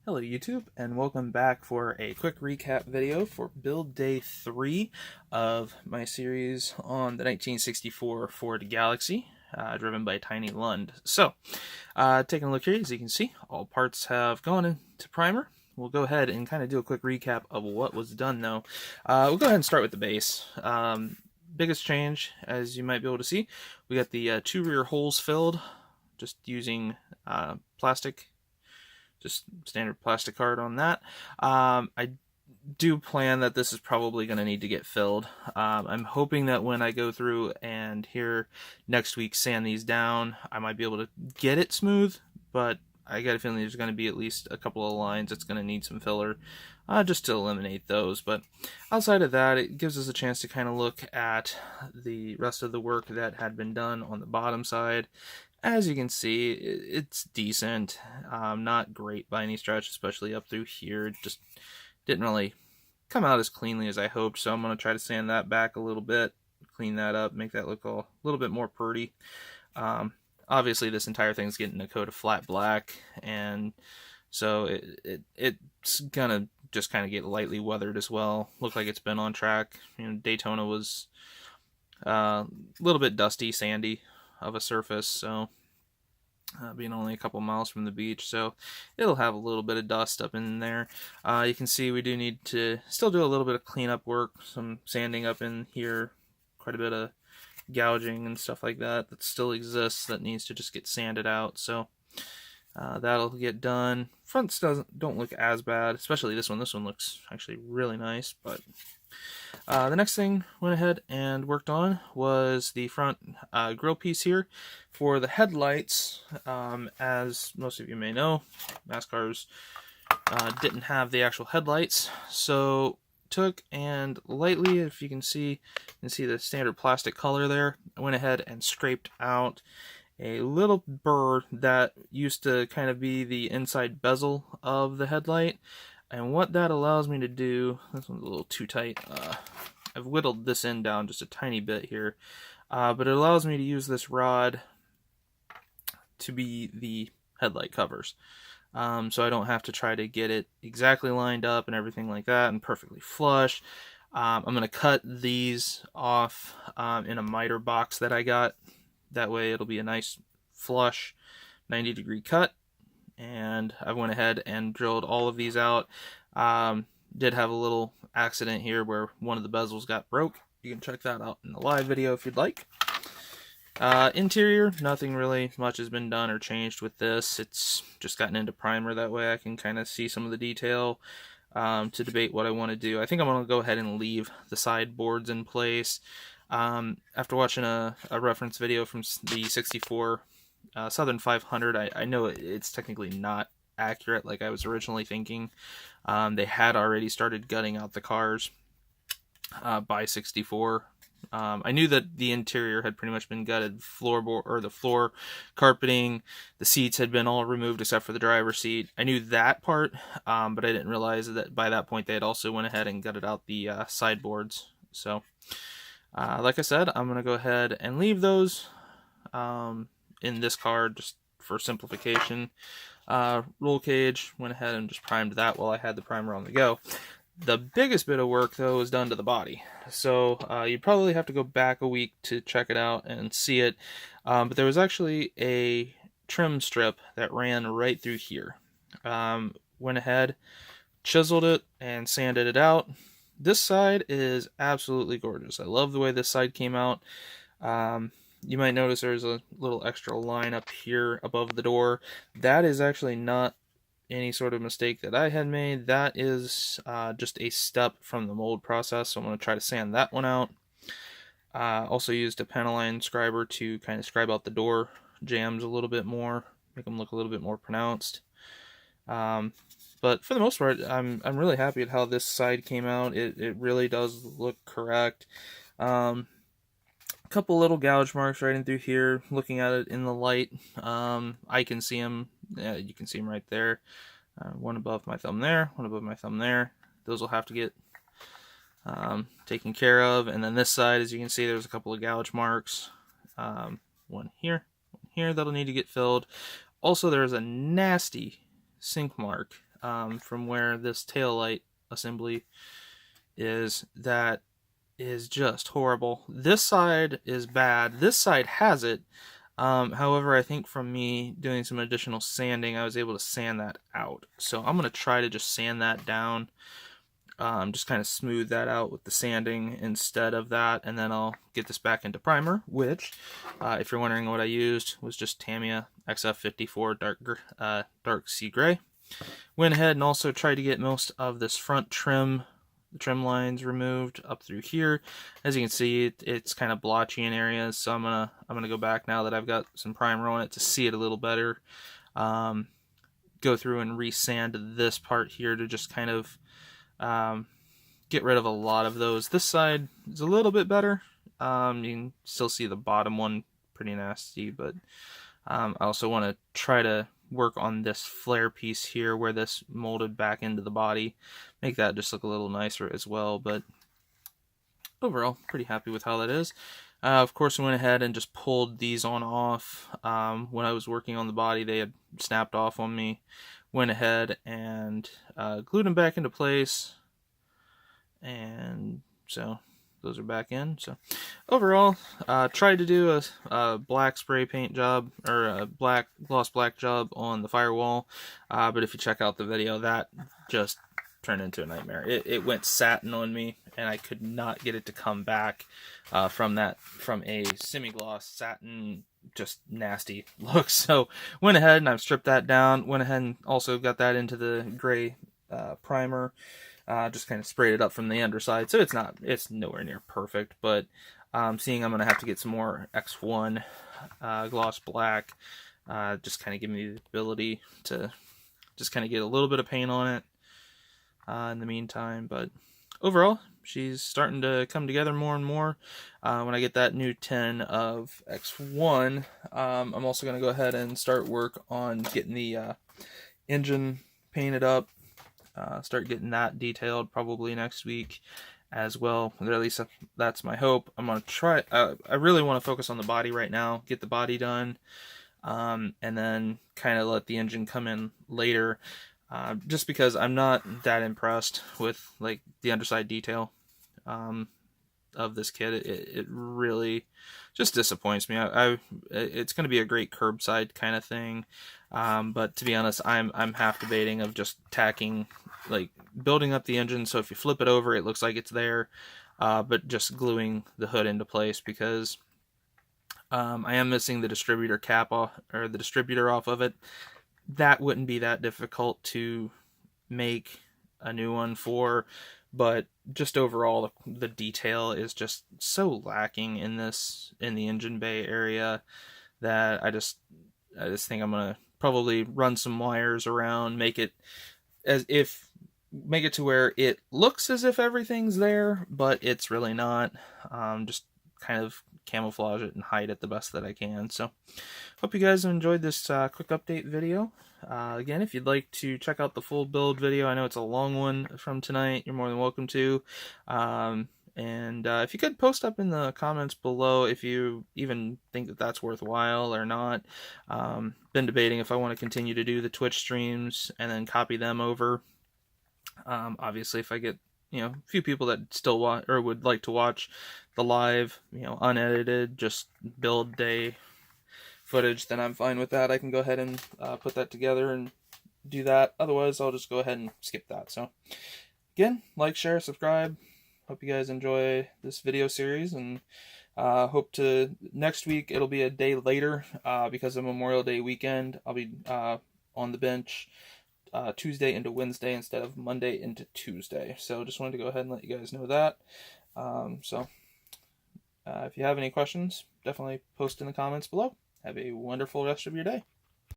Hello YouTube, and welcome back for a quick recap video for build day 3 of my series on the 1964 Ford Galaxie, driven by Tiny Lund. So, taking a look here, as you can see, all parts have gone into primer. We'll go ahead and kind of do a quick recap of what was done though. We'll go ahead and start with the base. Biggest change, as you might be able to see, we got the 2 rear holes filled, just using plastic. Just standard plastic card on that. I do plan that this is probably going to need to get filled. I'm hoping that when I go through and here next week sand these down, I might be able to get it smooth, but I got a feeling there's going to be at least a couple of lines that's going to need some filler just to eliminate those. But outside of that, it gives us a chance to kind of look at the rest of the work that had been done on the bottom side. As you can see, it's decent, not great by any stretch, especially up through here. It just didn't really come out as cleanly as I hoped, so I'm going to try to sand that back a little bit, clean that up, make that look a little bit more pretty. Obviously, this entire thing's getting a coat of flat black, and so it's going to just kind of get lightly weathered as well. Look like it's been on track. Daytona was a little bit dusty, sandy of a surface, so being only a couple miles from the beach, so it'll have a little bit of dust up in there. You can see we do need to still do a little bit of cleanup work, some sanding up in here, quite a bit of gouging and stuff like that still exists that needs to just get sanded out, so that'll get done. Fronts don't look as bad, especially this one. This one looks actually really nice, but the next thing went ahead and worked on was the front grill piece here for the headlights. As most of you may know, NASCARs didn't have the actual headlights, so took and lightly, if you can see the standard plastic color there, I went ahead and scraped out a little burr that used to kind of be the inside bezel of the headlight. And what that allows me to do, this one's a little too tight, I've whittled this end down just a tiny bit here, but it allows me to use this rod to be the headlight covers. So I don't have to try to get it exactly lined up and everything like that and perfectly flush. I'm going to cut these off in a miter box that I got. That way it'll be a nice flush 90-degree cut. And I went ahead and drilled all of these out. Did have a little accident here where one of the bezels got broke. You can check that out in the live video if you'd like. Interior, nothing really much has been done or changed with this. It's just gotten into primer, that way I can kind of see some of the detail to debate what I want to do. I think I'm going to go ahead and leave the sideboards in place. After watching a reference video from the 64 Southern 500, I know it's technically not accurate like I was originally thinking. They had already started gutting out the cars by 64. I knew that the interior had pretty much been gutted, floorboard or the floor carpeting, the seats had been all removed except for the driver's seat. I knew that part, but I didn't realize that by that point they had also went ahead and gutted out the sideboards. So, like I said, I'm going to go ahead and leave those in this car just for simplification. Roll cage, went ahead and just primed that while I had the primer on the go. The biggest bit of work though was done to the body, so you'd probably have to go back a week to check it out and see it, but there was actually a trim strip that ran right through here. Went ahead, chiseled it and sanded it out. This side is absolutely gorgeous. I love the way this side came out. You might notice there's a little extra line up here above the door. That is actually not any sort of mistake that I had made. That is just a step from the mold process, so I'm going to try to sand that one out. Also used a Panaline scriber to kind of scribe out the door jambs a little bit more, make them look a little bit more pronounced. But for the most part, I'm really happy at how this side came out. It really does look correct. Couple little gouge marks right in through here. Looking at it in the light, I can see them. Yeah, you can see them right there. One above my thumb there, one above my thumb there. Those will have to get taken care of. And then this side, as you can see, there's a couple of gouge marks. One here, that'll need to get filled. Also, there's a nasty sink mark from where this taillight assembly is that is just horrible. This side is bad. This side has it. However, I think from me doing some additional sanding, I was able to sand that out. So I'm going to try to just sand that down. Just kind of smooth that out with the sanding instead of that, and then I'll get this back into primer, which, if you're wondering what I used, was just Tamiya XF54 dark sea gray. Went ahead and also tried to get most of this front trim, the trim lines removed up through here. As you can see, it's kind of blotchy in areas, so I'm gonna go back now that I've got some primer on it to see it a little better. Go through and re-sand this part here to just kind of get rid of a lot of those. This side is a little bit better. You can still see the bottom one pretty nasty, but I also want to try to work on this flare piece here where this molded back into the body, make that just look a little nicer as well. But overall, pretty happy with how that is. Of course, I went ahead and just pulled these on off. When I was working on the body, they had snapped off on me. Went ahead and glued them back into place, and so those are back in. So overall, tried to do a black spray paint job, or a gloss black job on the firewall, but if you check out the video, that just turned into a nightmare. It went satin on me, and I could not get it to come back from a semi-gloss satin, just nasty look. So went ahead and I've stripped that down. Went ahead and also got that into the gray primer. Just kind of sprayed it up from the underside, so it's nowhere near perfect, but seeing I'm gonna have to get some more X1 gloss black, just kind of give me the ability to just kind of get a little bit of paint on it in the meantime. But overall, she's starting to come together more and more. When I get that new tin of X1, I'm also going to go ahead and start work on getting the engine painted up, start getting that detailed probably next week as well. Or at least that's my hope. I'm going to try, I really want to focus on the body right now, get the body done, and then kind of let the engine come in later. Just because I'm not that impressed with like the underside detail of this kit. It really just disappoints me. It's going to be a great curbside kind of thing, but to be honest, I'm half debating of just tacking, like building up the engine so if you flip it over it looks like it's there, but just gluing the hood into place, because I am missing the distributor cap off, or the distributor off of it. That wouldn't be that difficult to make a new one for, but just overall the detail is just so lacking in the engine bay area that I just think I'm gonna probably run some wires around, make it to where it looks as if everything's there, but it's really not. Just kind of camouflage it and hide it the best that I can. So hope you guys enjoyed this quick update video. Again, if you'd like to check out the full build video, I know it's a long one from tonight, you're more than welcome to. And if you could post up in the comments below if you even think that that's worthwhile or not. Been debating if I want to continue to do the Twitch streams and then copy them over. Obviously, if I get a few people that still watch or would like to watch the live, unedited, just build day footage, then I'm fine with that. I can go ahead and put that together and do that. Otherwise, I'll just go ahead and skip that. So again, like, share, subscribe. Hope you guys enjoy this video series, and hope to next week it'll be a day later because of Memorial Day weekend. I'll be on the bench Tuesday into Wednesday instead of Monday into Tuesday. So just wanted to go ahead and let you guys know that. If you have any questions, definitely post in the comments below. Have a wonderful rest of your day.